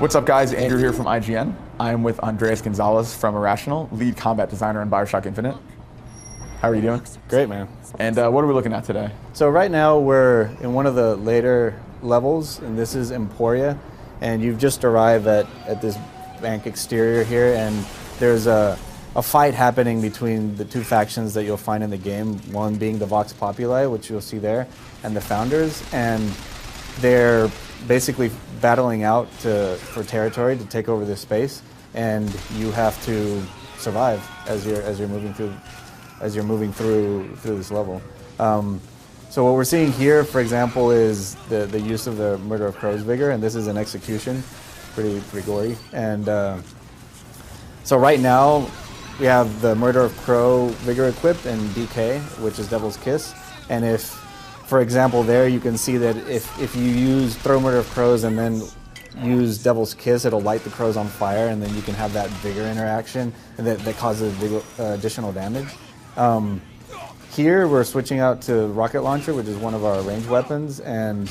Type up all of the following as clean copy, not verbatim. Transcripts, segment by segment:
What's up, guys? Andrew here from IGN. I'm with Andreas Gonzalez from Irrational, lead combat designer on BioShock Infinite. How are you doing? Great, man. And what are we looking at today? So right now we're in one of the later levels, and this is Emporia, and you've just arrived at this bank exterior here, and there's a fight happening between the two factions that you'll find in the game, one being the Vox Populi, which you'll see there, and the Founders, and they're basically battling out for territory to take over this space, and you have to survive as you're moving through this level. So what we're seeing here, for example, is the use of the Murder of Crows vigor, and this is an execution, pretty gory. And so right now we have the Murder of Crow vigor equipped and DK, which is Devil's Kiss, and if, for example, there you can see that if you throw Murder of Crows and then use Devil's Kiss, it'll light the crows on fire, and then you can have that vigor interaction and that causes additional damage. Here we're switching out to rocket launcher, which is one of our ranged weapons, and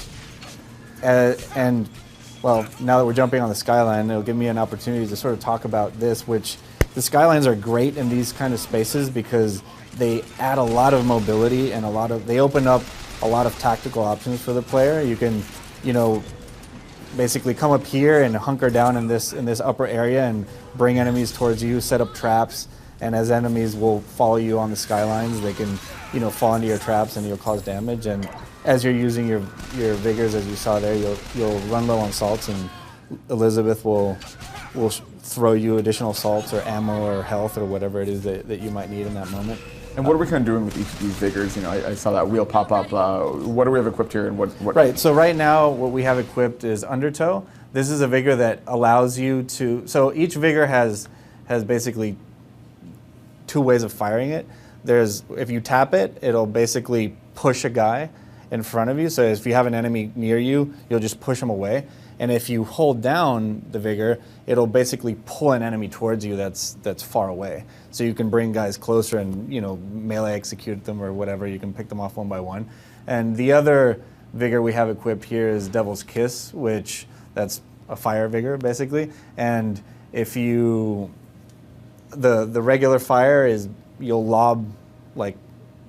well, now that we're jumping on the skyline, it'll give me an opportunity to sort of talk about this, which the skylines are great in these kind of spaces because they add a lot of mobility and they open up a lot of tactical options for the player. You can, basically come up here and hunker down in this upper area and bring enemies towards you, set up traps, and as enemies will follow you on the skylines, they can, fall into your traps and you'll cause damage. And as you're using your vigors, as you saw there, you'll run low on salts, and Elizabeth will throw you additional salts or ammo or health or whatever it is that you might need in that moment. And what are we kind of doing with each of these vigors? I saw that wheel pop up. What do we have equipped here, and what? Right. So right now, what we have equipped is Undertow. This is a vigor that allows you to. So each vigor has basically two ways of firing it. If you tap it, it'll basically push a guy in front of you. So if you have an enemy near you, you'll just push them away. And if you hold down the vigor, it'll basically pull an enemy towards you that's far away. So you can bring guys closer and melee execute them or whatever. You can pick them off one by one. And the other vigor we have equipped here is Devil's Kiss, which that's a fire vigor basically. And if the regular fire is you'll lob like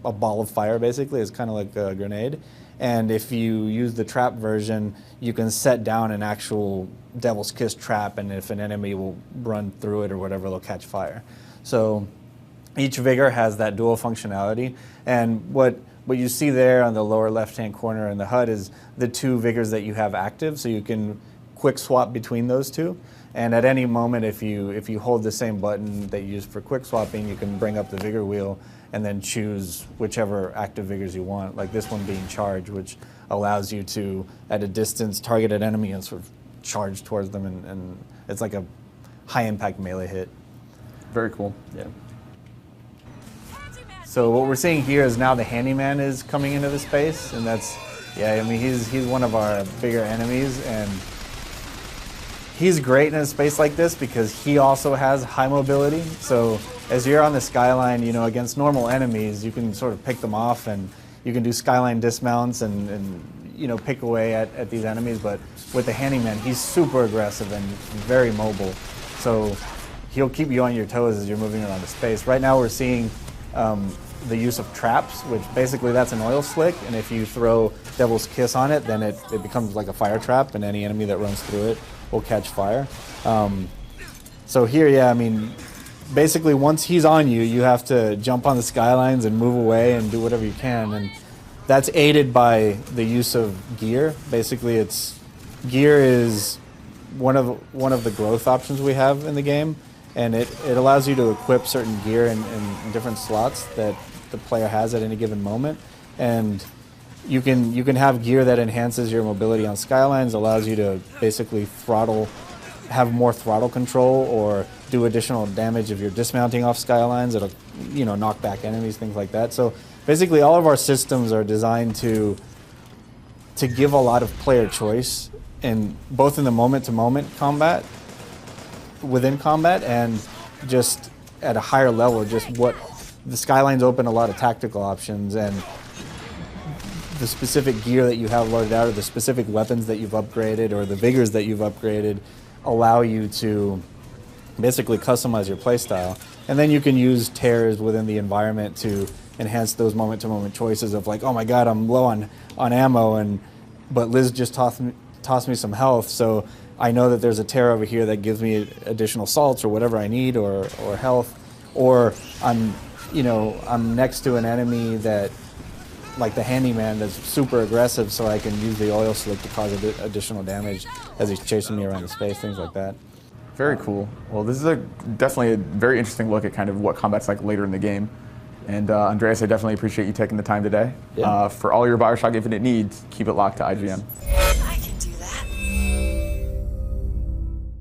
a ball of fire basically. It's kind of like a grenade. And if you use the trap version, you can set down an actual Devil's Kiss trap, and if an enemy will run through it or whatever, they'll catch fire. So each vigor has that dual functionality. And what you see there on the lower left-hand corner in the HUD is the two vigors that you have active, so you can quick swap between those two. And at any moment, if you hold the same button that you use for quick swapping, you can bring up the vigor wheel and then choose whichever active vigors you want, like this one being charge, which allows you to, at a distance, target an enemy and sort of charge towards them, and it's like a high-impact melee hit. Very cool. Yeah. So what we're seeing here is now the Handyman is coming into the space, and he's one of our bigger enemies, and he's great in a space like this because he also has high mobility. So as you're on the skyline, against normal enemies, you can sort of pick them off, and you can do skyline dismounts and pick away at these enemies. But with the Handyman, he's super aggressive and very mobile. So he'll keep you on your toes as you're moving around the space. Right now we're seeing the use of traps, which basically that's an oil slick, and if you throw Devil's Kiss on it, then it becomes like a fire trap, and any enemy that runs through it will catch fire. So here, basically once he's on you, you have to jump on the skylines and move away and do whatever you can, and that's aided by the use of gear. Basically, gear is one of the growth options we have in the game, and it allows you to equip certain gear in different slots that the player has at any given moment, and you can have gear that enhances your mobility on skylines, allows you to basically have more throttle control or do additional damage if you're dismounting off skylines. It'll knock back enemies, things like that. So basically all of our systems are designed to give a lot of player choice, both in the moment-to-moment combat, within combat, and just at a higher level, just what the skylines open a lot of tactical options, and the specific gear that you have loaded out, or the specific weapons that you've upgraded, or the vigors that you've upgraded, allow you to basically customize your playstyle. And then you can use tears within the environment to enhance those moment-to-moment choices of like, oh my god, I'm low on ammo, but Liz just tossed me some health, so I know that there's a tear over here that gives me additional salts or whatever I need, or health, or I'm next to an enemy that, like the handyman, that's super aggressive, so I can use the oil slick to cause additional damage as he's chasing me around the space, things like that. Very cool. Well, this is definitely a very interesting look at kind of what combat's like later in the game. And Andreas, I definitely appreciate you taking the time today. Yeah. For all your BioShock Infinite needs, keep it locked to IGN.